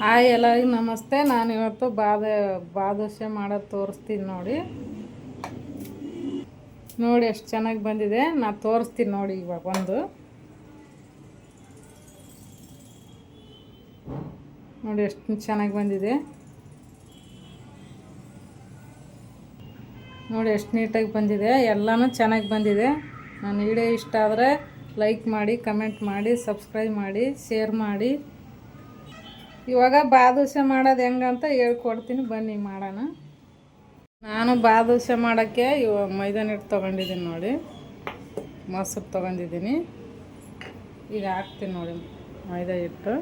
Hi ಎಲ್ಲರಿಗೂ ನಮಸ್ತೆ. ನಾನು ಇವತ್ತು ಬಾದುಷೆ ಮಾಡೋದು ತೋರಿಸ್ತೀನಿ ನೋಡಿ. ಎಷ್ಟು ಚೆನ್ನಾಗಿ ಬಂದಿದೆ. ನಾನು ತೋರಿಸ್ತೀನಿ ನೋಡಿ. ಇವಾಗ ನೋಡಿ ಎಷ್ಟು ಚೆನ್ನಾಗಿ ಬಂದಿದೆ. ನೋಡಿ ಎಷ್ಟು ನೀಟಾಗಿ ಬಂದಿದೆ. ಎಲ್ಲನೂ ಚೆನ್ನಾಗಿ ಬಂದಿದೆ. ನನ್ನ ವಿಡಿಯೋ ಇಷ್ಟ ಆದರೆ ಲೈಕ್ ಮಾಡಿ, ಕಮೆಂಟ್ ಮಾಡಿ, ಸಬ್ಸ್ಕ್ರೈಬ್ ಮಾಡಿ, ಶೇರ್ ಮಾಡಿ. ಇವಾಗ ಬಾದುಷೆ ಮಾಡೋದು ಹೆಂಗಂತ ಹೇಳ್ಕೊಡ್ತೀನಿ, ಬನ್ನಿ ಮಾಡೋಣ. ನಾನು ಬಾದುಷೆ ಮಾಡೋಕ್ಕೆ ಮೈದಾ ಹಿಟ್ಟು ತೊಗೊಂಡಿದ್ದೀನಿ ನೋಡಿ. ಮೊಸರು ತೊಗೊಂಡಿದ್ದೀನಿ. ಈಗ ಹಾಕ್ತೀನಿ ನೋಡಿ ಮೈದಾ ಹಿಟ್ಟು.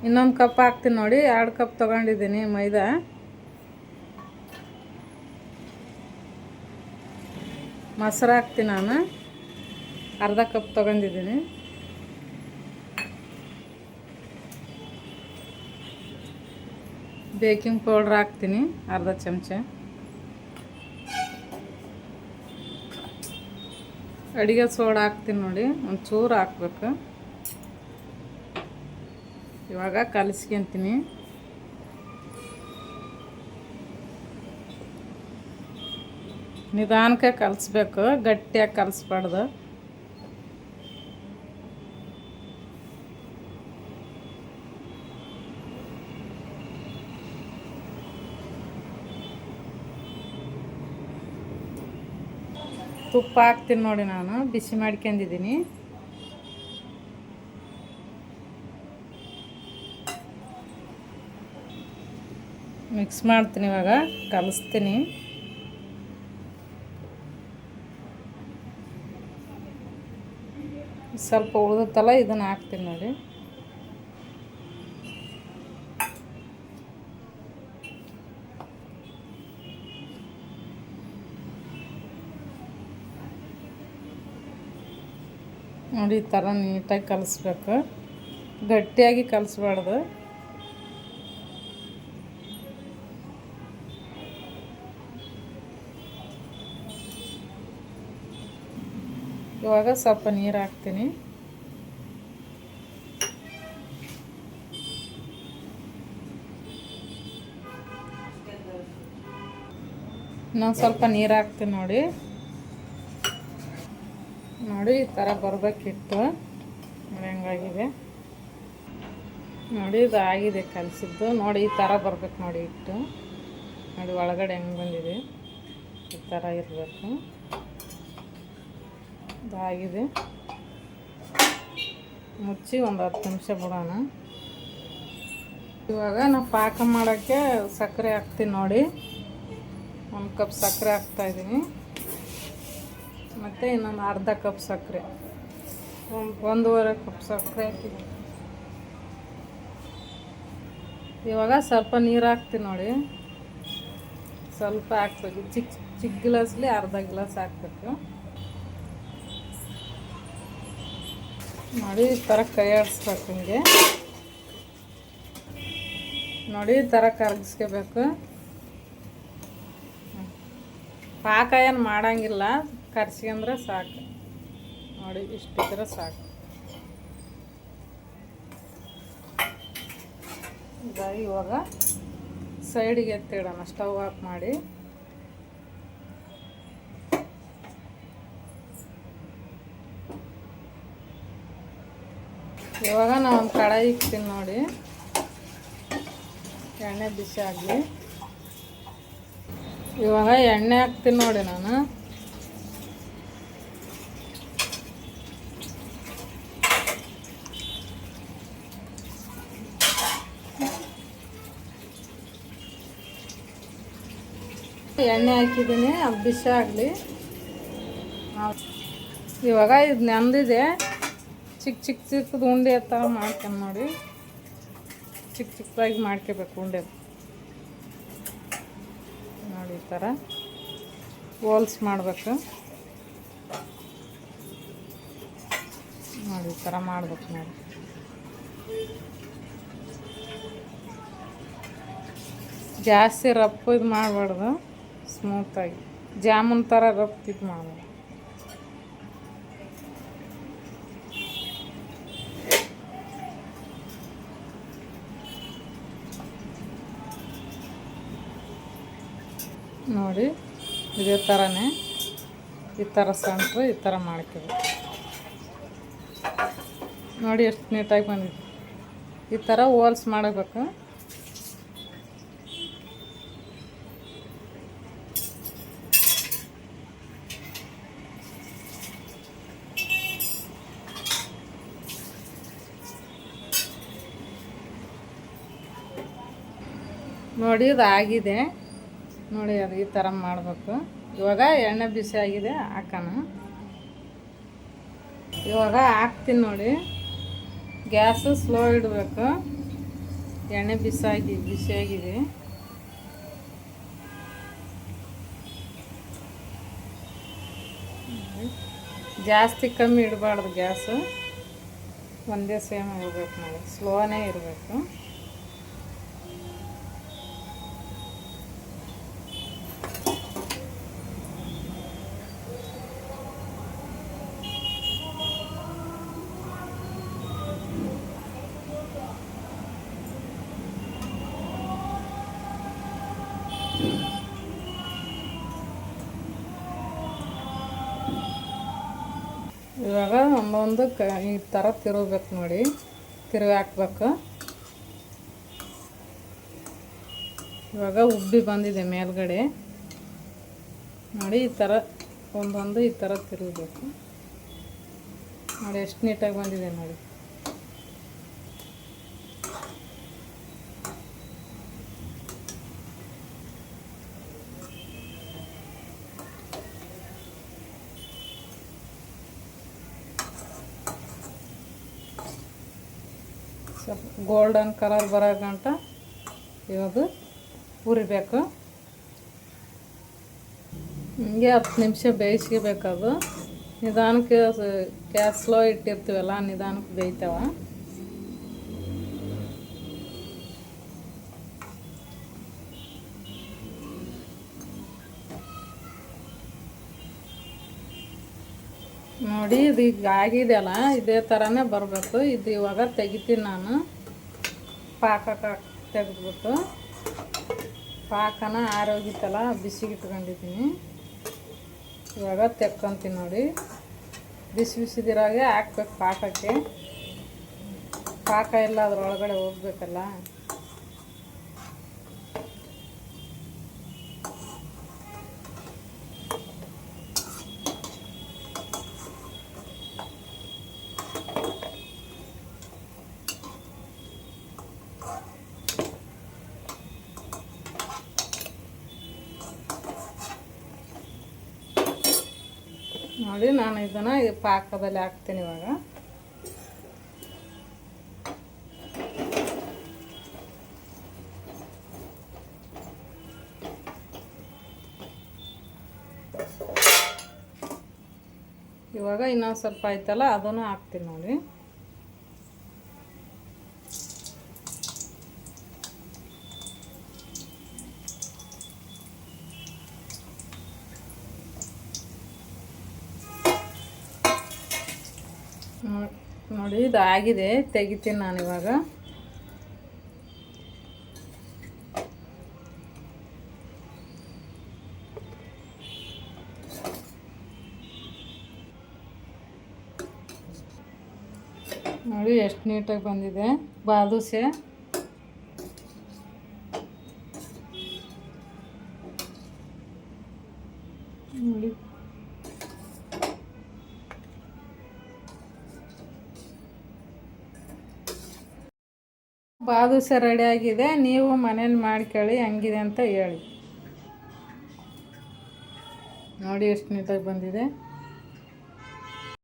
ಇನ್ನೊಂದು ಕಪ್ ಹಾಕ್ತೀನಿ ನೋಡಿ. 2 ಕಪ್ ತೊಗೊಂಡಿದ್ದೀನಿ ಮೈದಾ. ಮೊಸರು ಹಾಕ್ತೀನಿ. ನಾನು ಅರ್ಧ ಕಪ್ ತೊಗೊಂಡಿದ್ದೀನಿ. ಬೇಕಿಂಗ್ ಪೌಡ್ರ್ ಹಾಕ್ತೀನಿ ಅರ್ಧ ಚಮಚ. ಅಡುಗೆ ಸೋಡಾ ಹಾಕ್ತೀನಿ ನೋಡಿ, ಒಂದು ಚೂರು ಹಾಕ್ಬೇಕು. ಇವಾಗ ಕಲಿಸ್ಕೊಂತೀನಿ. ನಿಧಾನಕ್ಕೆ ಕಲಿಸ್ಬೇಕು, ಗಟ್ಟಿಯಾಗಿ ಕಲಿಸ್ಬಾರ್ದು. ತುಪ್ಪ ಹಾಕ್ತೀನಿ ನೋಡಿ. ನಾನು ಬಿಸಿ ಮಾಡ್ಕೊಂಡಿದ್ದೀನಿ. ಮಿಕ್ಸ್ ಮಾಡ್ತೀನಿ. ಇವಾಗ ಕಲಿಸ್ತೀನಿ. ಸ್ವಲ್ಪ ಉಳಿದುತ್ತಲ್ಲ, ಇದನ್ನು ಹಾಕ್ತೀನಿ ನೋಡಿ. ನೋಡಿ ಈ ಥರ ನೀಟಾಗಿ ಕಲಿಸ್ಬೇಕು, ಗಟ್ಟಿಯಾಗಿ ಕಲಿಸ್ಬಾರ್ದು. ಇವಾಗ ಸ್ವಲ್ಪ ನೀರು ಹಾಕ್ತೀನಿ. ಇನ್ನೊಂದು ಸ್ವಲ್ಪ ನೀರು ಹಾಕ್ತೀನಿ ನೋಡಿ. ನೋಡಿ ಈ ಥರ ಬರಬೇಕಿತ್ತು. ನೋಡಿ ಹೆಂಗಾಗಿದೆ ನೋಡಿ. ಇದು ಆಗಿದೆ ಕಲಿಸಿದ್ದು ನೋಡಿ. ಈ ಥರ ಬರಬೇಕು ನೋಡಿ ಹಿಟ್ಟು. ನೋಡಿ ಒಳಗಡೆ ಹೆಂಗೆ ಬಂದಿದೆ. ಈ ಥರ ಇರಬೇಕು. ಇದಾಗಿದೆ. ಮುಚ್ಚಿ ಒಂದು 10 ನಿಮಿಷ ಬಿಡೋಣ. ಇವಾಗ ನಾವು ಪಾಕ ಮಾಡೋಕ್ಕೆ ಸಕ್ಕರೆ ಹಾಕ್ತೀನಿ ನೋಡಿ. 1 ಕಪ್ ಸಕ್ಕರೆ ಹಾಕ್ತಾಯಿದ್ದೀನಿ. ಮತ್ತು ಇನ್ನೊಂದು ಅರ್ಧ ಕಪ್ ಸಕ್ಕರೆ, 1.5 ಕಪ್ ಸಕ್ಕರೆ ಹಾಕಿದ್ದೀನಿ. ಇವಾಗ ಸ್ವಲ್ಪ ನೀರು ಹಾಕ್ತೀನಿ ನೋಡಿ. ಸ್ವಲ್ಪ ಹಾಕ್ಬೇಕು. ಚಿಕ್ಕ ಗ್ಲಾಸ್ಲಿ ಅರ್ಧ ಗ್ಲಾಸ್ ಹಾಕ್ಬೇಕು ನೋಡಿ. ಈ ಥರ ಕೈ ಆಡಿಸ್ಬೇಕು. ಹಿಂಗೆ ನೋಡಿ ಈ ಥರ ಕರಗಿಸ್ಕೋಬೇಕು. ಪಾಕ ಏನು ಮಾಡೋಂಗಿಲ್ಲ, ಕರ್ಸ್ಕೊಂಡ್ರೆ ಸಾಕು ನೋಡಿ. ಇಷ್ಟಿದ್ರೆ ಸಾಕು. ಇವಾಗ ಸೈಡಿಗೆ ಎತ್ತಿಡೋಣ. ಸ್ಟವ್ ಆಫ್ ಮಾಡಿ. ಇವಾಗ ನಾನು ಒಂದು ಕಡಾಯಿ ಇಕ್ತೀನಿ ನೋಡಿ. ಎಣ್ಣೆ ಬಿಸಿ ಆಗಲಿ. ಇವಾಗ ಎಣ್ಣೆ ಹಾಕ್ತೀನಿ ನೋಡಿ. ನಾನು ಎಣ್ಣೆ ಹಾಕಿದ್ದೀನಿ, ಅದು ಬಿಸಿ ಆಗಲಿ. ಇವಾಗ ಇದು ನೆಂದಿದೆ. ಚಿಕ್ಕದು ಉಂಡೆ ಥರ ಮಾಡ್ಕೊಂಡು ನೋಡಿ. ಚಿಕ್ಕದಾಗಿ ಮಾಡ್ಕೋಬೇಕು ಉಂಡೆ ನೋಡಿ. ಈ ಥರ ಹೋಲ್ಸ್ ಮಾಡಬೇಕು ನೋಡಿ. ಈ ಥರ ಮಾಡ್ಬೇಕು ನೋಡಿ. ಜಾಸ್ತಿ ರಪ್ಪು ಇದು ಮಾಡಬಾರ್ದು, ಸ್ಮೂತಾಗಿ ಜಾಮೂನ್ ಥರ ರಫ್ ಇದು ಮಾಡಬೇಕು. ನೋಡಿ ಇದೇ ಥರನೇ ಈ ಥರ ಸಣ್ಣ ಈ ಥರ ಮಾಡ್ಕೋಬೇಕು. ನೋಡಿ ಎಷ್ಟು ನೀಟಾಗಿ ಬಂದಿದೆ. ಈ ಥರ ಹೋಲ್ಸ್ ಮಾಡಬೇಕು. ನೋಡಿ ಇದು ಆಗಿದೆ. ನೋಡಿ ಅದು ಈ ಥರ ಮಾಡಬೇಕು. ಇವಾಗ ಎಣ್ಣೆ ಬಿಸಿ ಆಗಿದೆ, ಹಾಕೋಣ. ಇವಾಗ ಹಾಕ್ತೀನಿ ನೋಡಿ. ಗ್ಯಾಸು ಸ್ಲೋ ಇಡಬೇಕು. ಎಣ್ಣೆ ಬಿಸಿಯಾಗಿದೆ. ಜಾಸ್ತಿ ಕಮ್ಮಿ ಇಡಬಾರ್ದು ಗ್ಯಾಸು, ಒಂದೇ ಸೇಮ್ ಇರಬೇಕು ನೋಡಿ, ಸ್ಲೋನೇ ಇರಬೇಕು. ಇವಾಗ ಒಂದೊಂದು ಈ ಥರ ತಿರುಗಬೇಕು ನೋಡಿ, ತಿರುಗಿ ಹಾಕ್ಬೇಕು. ಇವಾಗ ಉಬ್ಬಿ ಬಂದಿದೆ ಮೇಲ್ಗಡೆ ನೋಡಿ. ಈ ಥರ ಒಂದೊಂದು ಈ ಥರ ತಿರುಗಬೇಕು ನೋಡಿ. ಎಷ್ಟು ನೀಟಾಗಿ ಬಂದಿದೆ ನೋಡಿ. ಸ್ವಲ್ಪ ಗೋಲ್ಡನ್ ಕಲರ್ ಬರೋ ಗಂಟ ಇವಾಗ ಹುರಿಬೇಕು. ಹಿಂಗೆ 10 ನಿಮಿಷ ಬೇಯಿಸ್ಕೋಬೇಕದು. ನಿಧಾನಕ್ಕೆ ಗ್ಯಾಸ್ ಸ್ಲೋ ಇಟ್ಟಿರ್ತೀವಲ್ಲ, ನಿಧಾನಕ್ಕೆ ಬೇಯ್ತಾವ. ನೋಡಿ ಇದು ಈಗ ಆಗಿದೆಯಲ್ಲ, ಇದೇ ಥರನೇ ಬರಬೇಕು. ಇದು ಇವಾಗ ತೆಗಿತೀನಿ ನಾನು. ಪಾಕ ತೆಗೆದ್ಬಿಟ್ಟು ಪಾಕನ ಆರೋಗಿತ್ತಲ್ಲ, ಬಿಸಿಗೆ ಇಟ್ಕೊಂಡಿದ್ದೀನಿ. ಇವಾಗ ತೆಕ್ಕೊಂತೀನಿ ನೋಡಿ. ಬಿಸಿದಿರಾಗೆ ಹಾಕ್ಬೇಕು ಪಾಕಕ್ಕೆ. ಪಾಕ ಎಲ್ಲ ಅದ್ರೊಳಗಡೆ ಹೋಗ್ಬೇಕಲ್ಲ. ನೋಡಿ ನಾನು ಇದನ್ನು ಪಾಕದಲ್ಲಿ ಹಾಕ್ತೀನಿ ಇವಾಗ. ಇವಾಗ ಇನ್ನೊಂದು ಸ್ವಲ್ಪ ಆಯ್ತಲ್ಲ, ಅದನ್ನು ಹಾಕ್ತೀನಿ ನೋಡಿ. ನೋಡಿ ಇದು ಆಗಿದೆ, ತೆಗಿತೀನಿ ನಾನು ಇವಾಗ. ನೋಡಿ ಎಷ್ಟು ನೀಟಾಗಿ ಬಂದಿದೆ ಬಾದುಷೆ. ನೋಡಿ ಬಾದುಷೆ ರೆಡಿಯಾಗಿದೆ. ನೀವು ಮನೇಲಿ ಮಾಡ್ಕೊಳ್ಳಿ, ಹೆಂಗಿದೆ ಅಂತ ಹೇಳಿ. ನೋಡಿ ಎಷ್ಟು ನೀಟಾಗಿ ಬಂದಿದೆ.